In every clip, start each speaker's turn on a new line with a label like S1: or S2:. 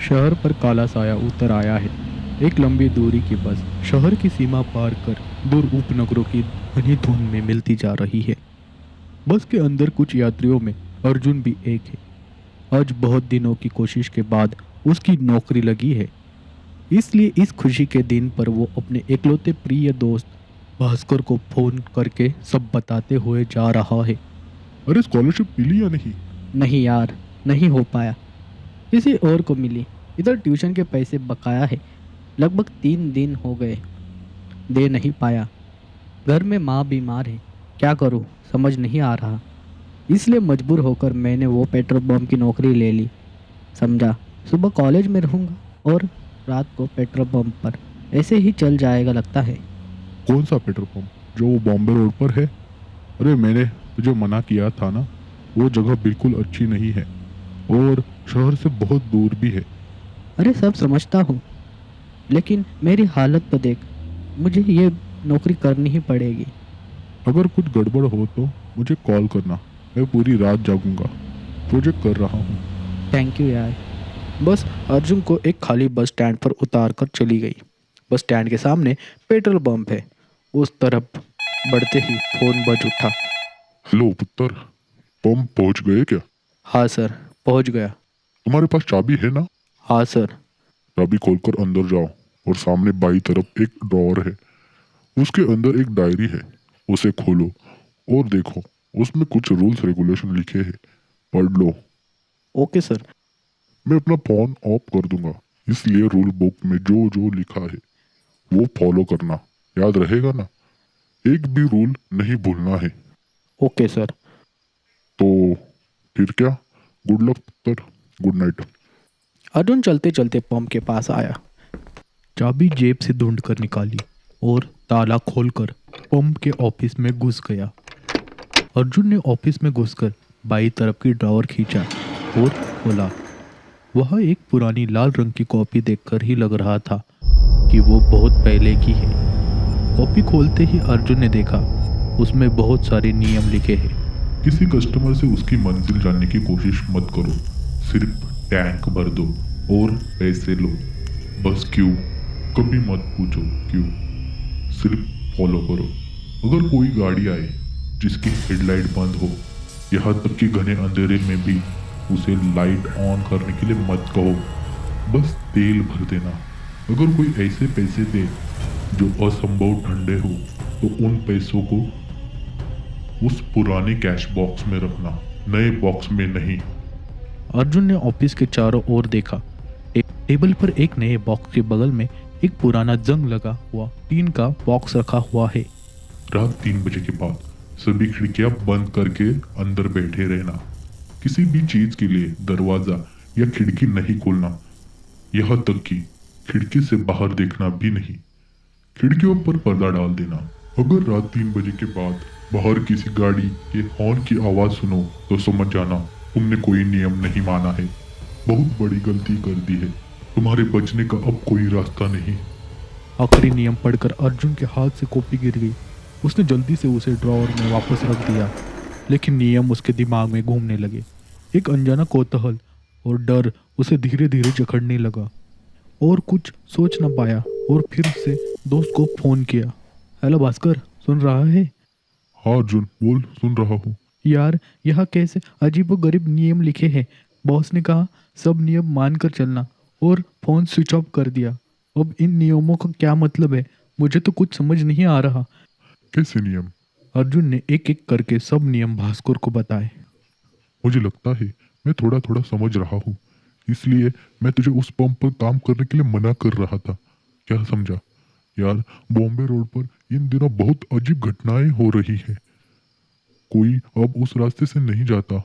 S1: शहर पर काला साया उतर आया है। एक लंबी दूरी की बस शहर की सीमा पार कर दूर उपनगरों की घनी धुंध में मिलती जा रही है। बस के अंदर कुछ यात्रियों में अर्जुन भी एक है। आज बहुत दिनों की कोशिश के बाद उसकी नौकरी लगी है। इसलिए इस खुशी के दिन पर वो अपने इकलौते प्रिय दोस्त भास्कर को फोन करके सब बताते हुए जा रहा है।
S2: अरे स्कॉलरशिप मिली या नहीं?
S1: नहीं यार, नहीं हो पाया। किसी और को मिली। इधर ट्यूशन के पैसे बकाया है। लगभग 3 दिन हो गए, दे नहीं पाया। घर में माँ बीमार है। क्या करूँ समझ नहीं आ रहा। इसलिए मजबूर होकर मैंने वो पेट्रोल पंप की नौकरी ले ली। समझा, सुबह कॉलेज में रहूँगा और रात को पेट्रोल पंप पर। ऐसे ही चल जाएगा लगता है।
S2: कौन सा पेट्रोल पंप? जो वो बॉम्बे रोड पर है? अरे मैंने तुझे मना किया था ना, वो जगह बिल्कुल अच्छी नहीं है और शहर से बहुत दूर भी है।
S1: अरे सब समझता हूँ, लेकिन मेरी हालत तो देख। मुझे ये नौकरी करनी ही पड़ेगी।
S2: अगर कुछ गड़बड़ हो तो मुझे कॉल करना, मैं पूरी रात जागूंगा। प्रोजेक्ट कर रहा हूँ।
S1: थैंक यू यार। बस अर्जुन को एक खाली बस स्टैंड पर उतार कर चली गई। बस स्टैंड के सामने पेट्रोल पंप है। उस तरफ बढ़ते ही फोन बज उठा।
S2: हेलो पुत्र, पंप पहुंच गए क्या?
S1: हाँ सर, पहुंच गया।
S2: तुम्हारे पास चाबी है ना?
S1: हाँ सर।
S2: चाबी खोलकर अंदर जाओ और सामने बाई तरफ एक ड्रॉअर है, उसके अंदर एक डायरी है। उसे खोलो और देखो, उसमें कुछ रूल्स रेगुलेशन लिखे हैं, पढ़ लो।
S1: Okay sir.
S2: मैं अपना फोन ऑफ कर दूंगा, इसलिए रूल बुक में जो जो लिखा है वो फॉलो करना। याद रहेगा ना? एक भी रूल नहीं भूलना है।
S1: Okay sir.
S2: तो फिर क्या, गुड लक पुत्र, गुड नाइट।
S1: अर्जुन चलते चलते पंप के पास आया। चाबी जेब से ढूंढ कर निकाली और ताला खोलकर पंप के ऑफिस में घुस गया। अर्जुन ने ऑफिस में घुसकर बाई तरफ की ड्रॉअर खींचा और खोला। वह एक पुरानी लाल रंग की कॉपी देखकर ही लग रहा था कि वो बहुत पहले की है। कॉपी खोलते ही अर्जुन ने देखा, उसमें बहुत सारे नियम लिखे हैं।
S2: किसी कस्टमर से उसकी मंजिल जानने की कोशिश मत करो, सिर्फ टैंक भर दो और पैसे लो। बस क्यों, कभी मत पूछो क्यों, सिर्फ फॉलो करो। अगर कोई गाड़ी आए जिसकी हेडलाइट बंद हो, यहाँ तक कि घने अंधेरे में भी, उसे लाइट ऑन करने के लिए मत कहो, बस तेल भर देना। अगर कोई ऐसे पैसे दे जो असंभव ठंडे हो, तो उन पैसों को उस पुराने कैश बॉक्स में रखना, नए बॉक्स में नहीं।
S1: अर्जुन ने ऑफिस के चारों ओर देखा। एक टेबल पर एक नए बॉक्स के बगल में एक पुराना जंग लगा हुआ टीन का बॉक्स रखा हुआ है।
S2: रात 3 बजे के बाद सभी खिड़कियां बंद करके अंदर बैठे रहना। किसी भी चीज के लिए दरवाजा या खिड़की नहीं खोलना, यहाँ तक कि खिड़की से बाहर देखना भी नहीं। खिड़कियों पर पर्दा डाल देना। अगर रात 3 बजे के बाद बाहर किसी गाड़ी के हॉर्न की आवाज सुनो तो समझ जाना तुमने कोई नियम नहीं माना है, बहुत बड़ी गलती कर दी है। तुम्हारे बचने का अब कोई रास्ता नहीं।
S1: आखिरी नियम पढ़कर अर्जुन के हाथ से कॉपी गिर गई। उसने जल्दी से उसे ड्रॉअर में वापस रख दिया, लेकिन नियम उसके दिमाग में घूमने लगे। एक अनजाना कौतूहल और डर उसे धीरे धीरे जकड़ने लगा और कुछ सोच न पाया और फिर से दोस्त को फोन किया। हेलो भास्कर, सुन रहा है?
S2: हाँ अर्जुन बोल, सुन रहा हूँ।
S1: यार, यहाँ कैसे अजीबोगरीब नियम लिखे हैं। बॉस ने कहा सब नियम मानकर चलना और फोन स्विच ऑफ कर दिया। अब इन नियमों का क्या मतलब है? मुझे तो कुछ समझ नहीं आ रहा।
S2: कैसे नियम?
S1: अर्जुन ने एक एक करके सब नियम भास्कर को बताए।
S2: मुझे लगता है मैं थोड़ा थोड़ा समझ रहा हूँ, इसलिए मैं तुझे उस पंप पर काम करने के लिए मना कर रहा था। क्या समझा? यार, बॉम्बे रोड पर इन दिनों बहुत अजीब घटनाएं हो रही हैं। कोई अब उस रास्ते से नहीं जाता।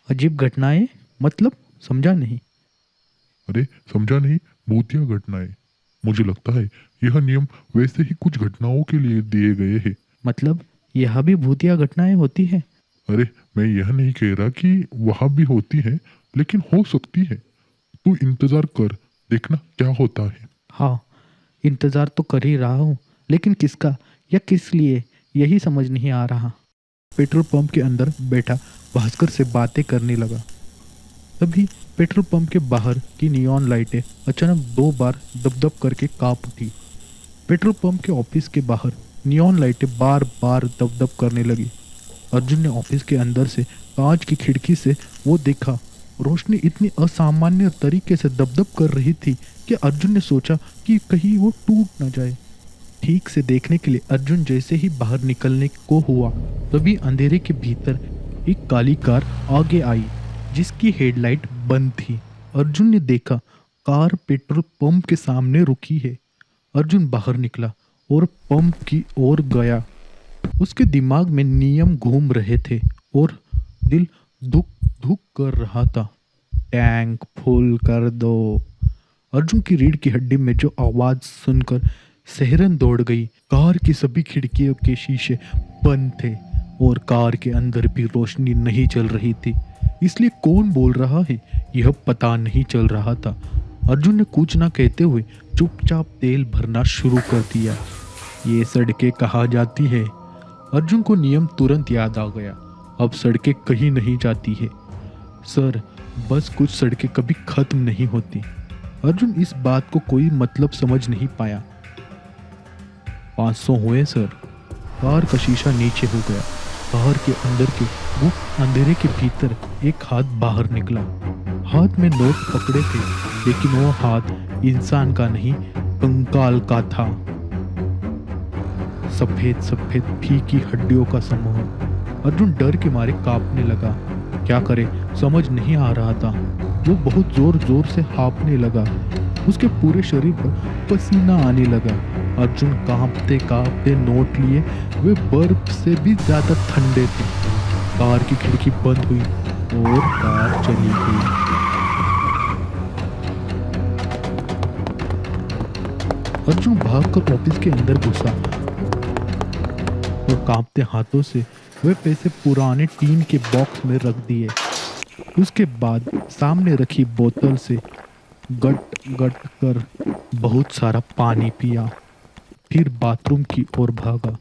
S1: अजीब घटनाएं? मतलब समझा नहीं।
S2: अरे समझा नहीं, भूतिया घटनाएं। मुझे लगता है यह नियम वैसे ही कुछ घटनाओं के लिए दिए गए हैं।
S1: मतलब यह भी भूतिया घटनाएं होती है?
S2: अरे मैं यह नहीं कह रहा कि वहां भी होती है, लेकिन हो सकती है। तू इंतजार कर, देखना क्या होता है।
S1: हाँ, इंतजार तो कर ही रहा हूँ, लेकिन किसका या किस लिए, यही समझ नहीं आ रहा। पेट्रोल पंप के अंदर बैठा भास्कर से बातें करने लगा। तभी पेट्रोल पंप के बाहर की नियॉन लाइटें अचानक 2 बार दबदब करके कांप उठी। पेट्रोल पंप के ऑफिस के बाहर नियॉन लाइटें बार बार दबदब करने लगी। अर्जुन ने ऑफिस के अंदर से कांच की खिड़की से वो देखा। रोशनी इतनी असामान्य तरीके से दबदब कर रही थी कि अर्जुन ने सोचा कि कहीं वो टूट न जाए। ठीक से देखने के लिए अर्जुन जैसे ही बाहर निकलने को हुआ, तभी अंधेरे के भीतर एक काली कार आगे आई जिसकी हेडलाइट बंद थी। अर्जुन ने देखा कार पेट्रोल पंप के सामने रुकी है। अर्जुन बाहर निकला और पंप की ओर गया। उसके दिमाग में नियम घूम रहे थे और दिल धुक धुक कर रहा था। टैंक फुल कर दो। अर्जुन की रीढ़ की हड्डी में जो आवाज सुनकर सिहरन दौड़ गई। कार की सभी खिड़कियों के शीशे बंद थे और कार के अंदर भी रोशनी नहीं चल रही थी, इसलिए कौन बोल रहा है यह पता नहीं चल रहा था। अर्जुन ने कुछ ना कहते हुए चुपचाप तेल भरना शुरू कर दिया। ये सड़कें कहाँ जाती है? अर्जुन को नियम तुरंत याद आ गया। अब सड़कें कहीं नहीं जाती है सर, बस कुछ सड़कें कभी खत्म नहीं होती। अर्जुन इस बात को कोई मतलब समझ नहीं पाया। 500 हुए सर। कार का शीशा नीचे हो गया। कार के अंदर के वो अंधेरे के भीतर एक हाथ बाहर निकला। हाथ में नोट पकड़े थे, लेकिन वो हाथ इंसान का नहीं कंकाल का था। सफेद सफेद फीकी हड्डियों का समूह। अर्जुन डर के मारे कांपने लगा। क्या करे समझ नहीं आ रहा था। वो बहुत जोर जोर से हाँफने लगा। उसके पूरे शरीर पर पसीना आने लगा। अर्जुन कांपते कांपते नोट लिए। वे बर्फ से भी ज्यादा ठंडे थे। कार की खिड़की बंद हुई और कार चली गई। अर्जुन भागकर ऑफिस के अंदर घुसा और कांपते हाथों से वे पैसे पुराने टीन के बॉक्स में रख दिए। उसके बाद सामने रखी बोतल से गट गट कर बहुत सारा पानी पिया। फिर बाथरूम की ओर भागा।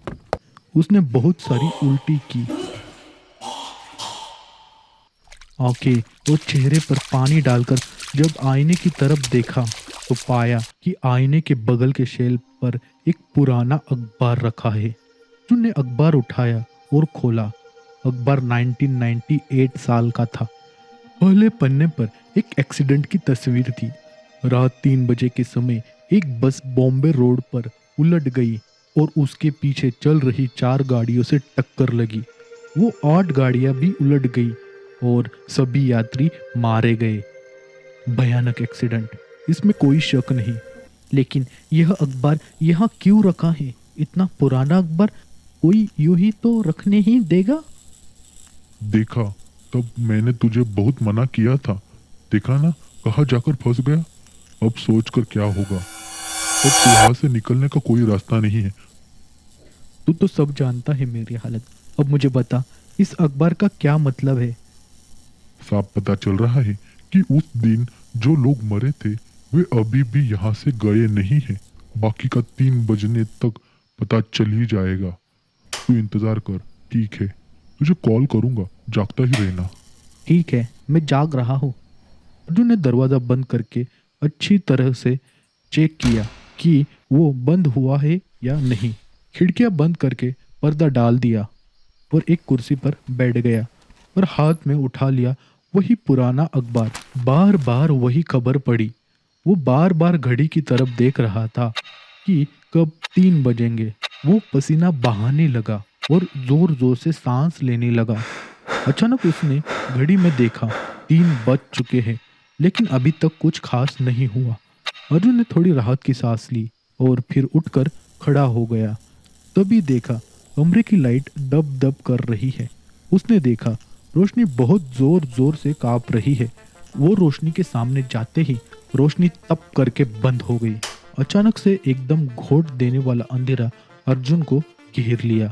S1: उसने बहुत सारी उल्टी की। आंखें और चेहरे पर पानी डालकर जब आईने की तरफ देखा तो पाया कि आईने के बगल के शेल्फ पर एक पुराना अखबार रखा है। अर्जुन ने अखबार उठाया और खोला। अखबार 1998 साल का था। पहले पन्ने पर एक एक्सीडेंट की तस्वीर थी। रात 3 बजे के समय एक बस बॉम्बे रोड पर उलट गई और उसके पीछे चल रही 4 गाड़ियों से टक्कर लगी। वो 8 गाड़ियां भी उलट गई और सभी यात्री मारे गए। भयानक एक्सीडेंट, इसमें कोई शक नहीं। लेकिन यह अखबार यहाँ क्यों रखा है? इतना पुराना अखबार कोई यूं ही तो रखने ही देगा?
S2: देखा तब मैंने तुझे बहुत मना किया था। देखा ना कहाँ जाकर फंस गया। अब सोच कर क्या होगा। अब यहाँ से निकलने का कोई रास्ता नहीं है।
S1: तू तो सब जानता है मेरी हालत। अब मुझे बता इस अखबार का क्या मतलब है?
S2: साफ पता चल रहा है कि उस दिन जो लोग मरे थे वे अभी भी यहाँ से गए नहीं हैं। बाकी का 3 बजने तक पता चल ही जाएगा। तू इंतजार कर, ठीक है? तुझे कॉल करूंगा, जागता ही रहना।
S1: ठीक है, मैं जाग रहा हूँ। अर्जुन ने दरवाजा बंद करके अच्छी तरह से चेक किया कि वो बंद हुआ है या नहीं। खिड़कियां बंद करके पर्दा डाल दिया और एक कुर्सी पर बैठ गया और हाथ में उठा लिया वही पुराना अखबार। बार बार वही खबर पड़ी। वो बार बार घड़ी की तरफ देख रहा था कि कब 3 बजेंगे। वो पसीना बहाने लगा और जोर जोर से सांस लेने लगा। अचानक उसने घड़ी में देखा 3 बज चुके हैं, लेकिन अभी तक कुछ खास नहीं हुआ। अर्जुन ने थोड़ी राहत की सांस ली और फिर उठकर खड़ा हो गया। तभी देखा कमरे की लाइट दब दब कर रही है। उसने देखा रोशनी बहुत जोर जोर से कांप रही है। वो रोशनी के सामने जाते ही रोशनी तप करके बंद हो गई। अचानक से एकदम घोट देने वाला अंधेरा अर्जुन को घेर लिया।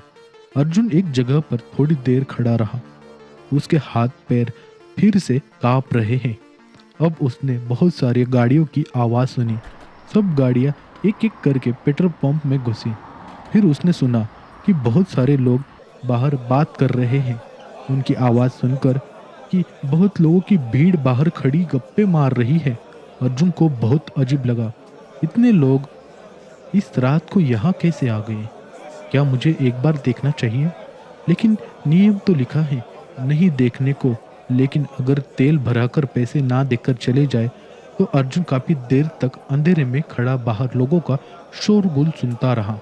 S1: अर्जुन एक जगह पर थोड़ी देर खड़ा रहा। उसके हाथ पैर फिर से कांप रहे हैं। अब उसने बहुत सारी गाड़ियों की आवाज़ सुनी। सब गाड़ियां एक एक करके पेट्रोल पंप में घुसी। फिर उसने सुना कि बहुत सारे लोग बाहर बात कर रहे हैं। उनकी आवाज़ सुनकर कि बहुत लोगों की भीड़ बाहर खड़ी गप्पे मार रही है। अर्जुन को बहुत अजीब लगा, इतने लोग इस रात को यहाँ कैसे आ गए? क्या मुझे एक बार देखना चाहिए? लेकिन नियम तो लिखा है नहीं देखने को। लेकिन अगर तेल भराकर पैसे ना देकर चले जाए तो अर्जुन काफी देर तक अंधेरे में खड़ा बाहर लोगों का शोरगुल सुनता रहा।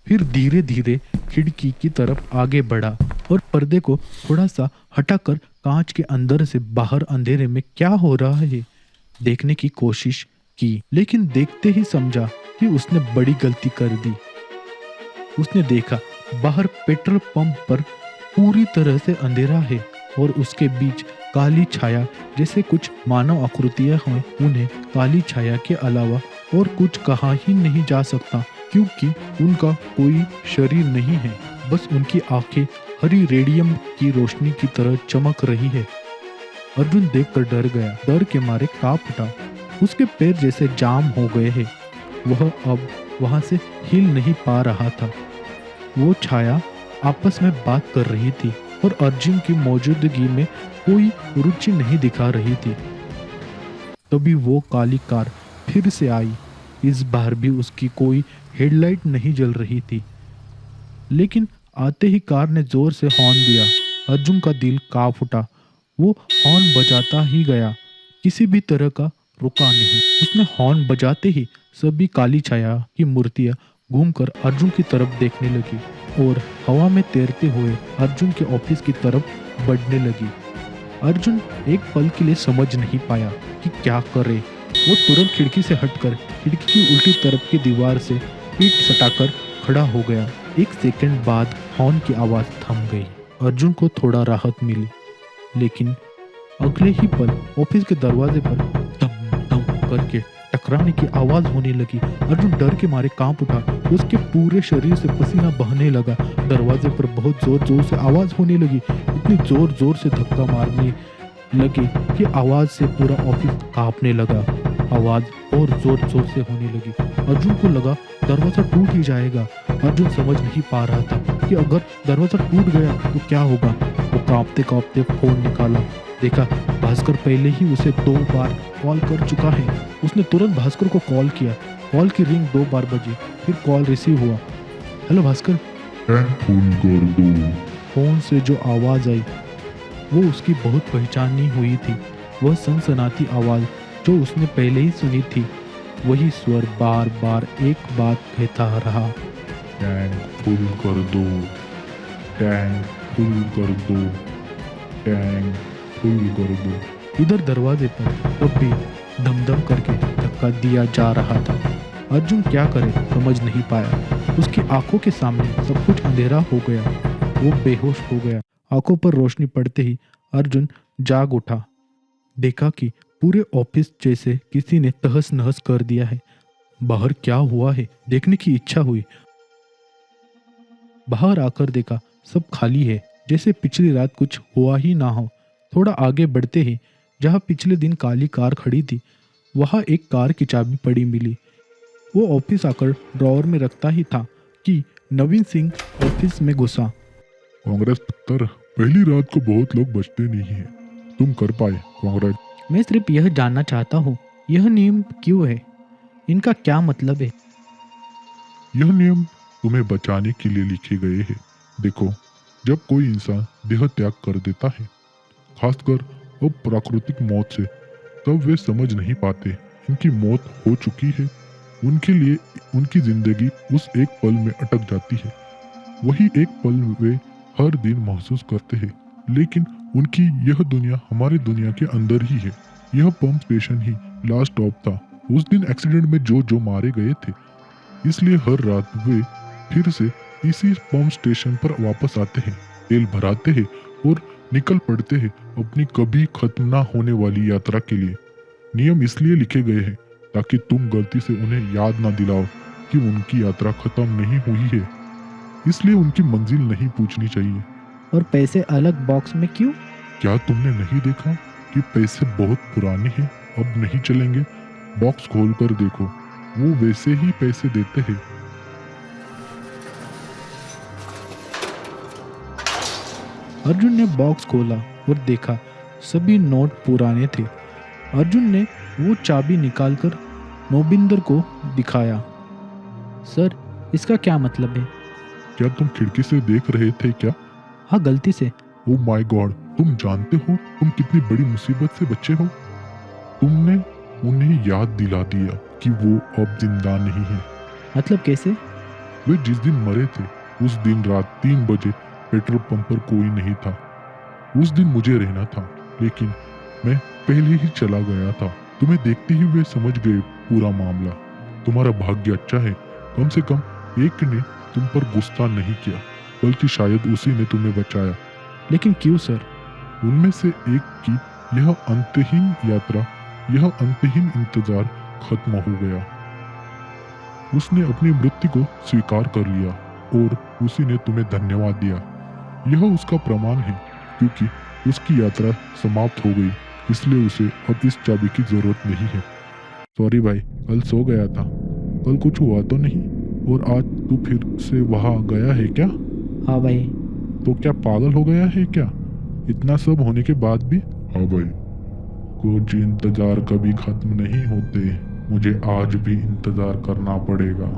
S1: फिर धीरे धीरे खिड़की की तरफ आगे बढ़ा और पर्दे को थोड़ा सा हटाकर कांच के अंदर से बाहर अंधेरे में क्या हो रहा है देखने की कोशिश की। लेकिन देखते ही समझा कि उसने बड़ी गलती कर दी। उसने देखा बाहर पेट्रोल पंप पर पूरी तरह से अंधेरा है और उसके बीच काली छाया जैसे कुछ मानव आकृतियां हैं। उन्हें काली छाया के अलावा और कुछ कहा ही नहीं जा सकता, क्योंकि उनका कोई शरीर नहीं है, बस उनकी आंखें हरी रेडियम की रोशनी की तरह चमक रही है। अर्जुन देखकर डर गया, डर के मारे कांप उठा। उसके पैर जैसे जाम हो गए हैं। वह अब वहां से हिल नहीं पा रहा था। वो छाया आपस में बात कर रही थी और अर्जुन की मौजूदगी में कोई रुचि नहीं दिखा रही थी। तभी वो काली कार फिर से आई। इस बार भी उसकी कोई हेडलाइट नहीं जल रही थी, लेकिन आते ही कार ने जोर से हॉर्न दिया। अर्जुन का दिल कांप उठा। वो हॉर्न बजाता ही गया, किसी भी तरह का रुका नहीं। उसने हॉर्न बजाते ही सभी काली छाया की मूर्तियां घूमकर अर्जुन की तरफ देखने लगी और हवा में तैरते हुए अर्जुन के ऑफिस की तरफ बढ़ने लगी। अर्जुन एक पल के लिए समझ नहीं पाया कि क्या करे। वो तुरंत खिड़की से हटकर खिड़की की उल्टी तरफ की दीवार से पीठ सटाकर खड़ा हो गया। एक सेकंड बाद हॉर्न की आवाज थम गई। अर्जुन को थोड़ा राहत मिली, लेकिन अगले ही पल ऑफिस के दरवाजे पर धम धम करके टकराने की आवाज होने लगी। अर्जुन डर के मारे कांप उठा। उसके पूरे शरीर से पसीना बहने लगा। दरवाजे पर बहुत जोर जोर से आवाज होने लगी। इतनी जोर जोर से धक्का मारने लगे कि आवाज से पूरा ऑफिस कांपने लगा। आवाज और जोर जोर से होने लगी। अर्जुन को लगा दरवाजा टूट ही जाएगा। अर्जुन समझ नहीं पा रहा था कि अगर दरवाजा टूट गया तो क्या होगा। वो कांपते कांपते फोन निकाला। देखा भास्कर पहले ही उसे 2 बार कॉल कर चुका है। उसने तुरंत भास्कर को कॉल किया। कॉल की रिंग 2 बार बजी, फिर कॉल रिसीव हुआ। हेलो भास्कर।
S2: टैंक फुल कर दो।
S1: फोन से जो आवाज आई वो उसकी बहुत पहचानी हुई थी। वह सनसनाती आवाज जो उसने पहले ही सुनी थी। वही स्वर बार बार एक बात कहता रहा,
S2: टैंक फुल कर दो, टैंक फुल कर दो, टैंक फुल कर दो।
S1: इधर दरवाजे पर तब भी धमधम करके धक्का दिया जा रहा था। अर्जुन क्या करे समझ नहीं पाया। उसकी आंखों के सामने सब कुछ अंधेरा हो गया। वो बेहोश हो गया। आंखों पर रोशनी पड़ते ही अर्जुन जाग उठा। देखा कि पूरे ऑफिस जैसे किसी ने तहस नहस कर दिया है। बाहर क्या हुआ है देखने की इच्छा हुई। बाहर आकर देखा सब खाली है, जैसे पिछली रात कुछ हुआ ही ना हो। थोड़ा आगे बढ़ते ही जहाँ पिछले दिन काली कार खड़ी थी वहाँ एक कार की चाबी पड़ी मिली। वो ऑफिस आकर ड्रॉअर में रखता ही था कि नवीन सिंह ऑफिस में घुसा।
S2: कांग्रेस पुत्र, पहली रात को बहुत लोग बचते नहीं हैं। तुम कर पाए, कांग्रेस।
S1: मैं सिर्फ यह जानना चाहता हूँ यह नियम क्यों है, इनका क्या मतलब है?
S2: यह नियम तुम्हें बचाने के लिए लिखे गए हैं। देखो, जब कोई इंसान देह त्याग कर देता है, खासकर अप्राकृतिक मौत से, तब वे समझ नहीं पाते इनकी मौत हो चुकी है। उनके लिए उनकी जिंदगी उस एक पल में अटक जाती है। वही एक पल वे हर दिन महसूस करते हैं, लेकिन उनकी यह दुनिया हमारी दुनिया के अंदर ही है। यह पंप स्टेशन ही लास्ट स्टॉप था उस दिन एक्सीडेंट में जो मारे गए थे। इसलिए हर रात वे फिर से इसी पंप स्टेशन पर वापस आते हैं, तेल भराते हैं और निकल पड़ते हैं अपनी कभी खत्म ना होने वाली यात्रा के लिए। नियम इसलिए लिखे गए हैं ताकि तुम गलती से उन्हें याद ना दिलाओ कि उनकी यात्रा खत्म नहीं हुई है। इसलिए उनकी मंजिल नहीं पूछनी चाहिए।
S1: और पैसे अलग बॉक्स में क्यों?
S2: क्या तुमने नहीं देखा कि पैसे बहुत पुराने हैं, अब नहीं चलेंगे? बॉक्स खोल कर देखो, वो वैसे ही पैसे देते हैं।
S1: अर्जुन ने बॉक्स खोला और देखा सभी नोट पुराने थे। अर्जुन ने वो चाबी निकालकर मोबिंदर को दिखाया। सर, इसका क्या मतलब है?
S2: क्या तुम खिड़की से देख रहे थे क्या?
S1: हाँ, गलती से।
S2: ओ माय गॉड, तुम जानते हो तुम कितनी बड़ी मुसीबत से बचे हो? तुमने उन्हें याद दिला दिया कि वो अब जिंदा नहीं है।
S1: मतलब कैसे?
S2: वे जिस दिन मरे थे उस दिन रात 3 बजे पेट्रोल पंप पर कोई नहीं था। उस दिन मुझे रहना था, लेकिन मैं पहले ही चला गया था। तुम्हें देखते ही वे समझ गए पूरा मामला। तुम्हारा भाग्य अच्छा है, कम से कम एक ने तुम पर गुस्सा नहीं किया, बल्कि शायद उसी ने तुम्हें बचाया।
S1: लेकिन क्यों सर?
S2: उनमें से एक की यह अंतहीन यात्रा, यह अंतहीन इंतजार खत्म हो गया। उसने अपनी मृत्यु को स्वीकार कर लिया और उसी ने तुम्हें धन्यवाद दिया। यह उसका प्रमाण है, क्योंकि उसकी यात्रा समाप्त हो गई, इसलिए उसे अब इस चाबी की जरूरत नहीं है। सॉरी भाई, कल सो गया था। कल कुछ हुआ तो नहीं? और आज तू फिर से वहां गया है क्या?
S1: हाँ भाई।
S2: तो क्या पागल हो गया है क्या, इतना सब होने के बाद भी? हाँ भाई, कुछ इंतजार कभी खत्म नहीं होते। मुझे आज भी इंतजार करना पड़ेगा।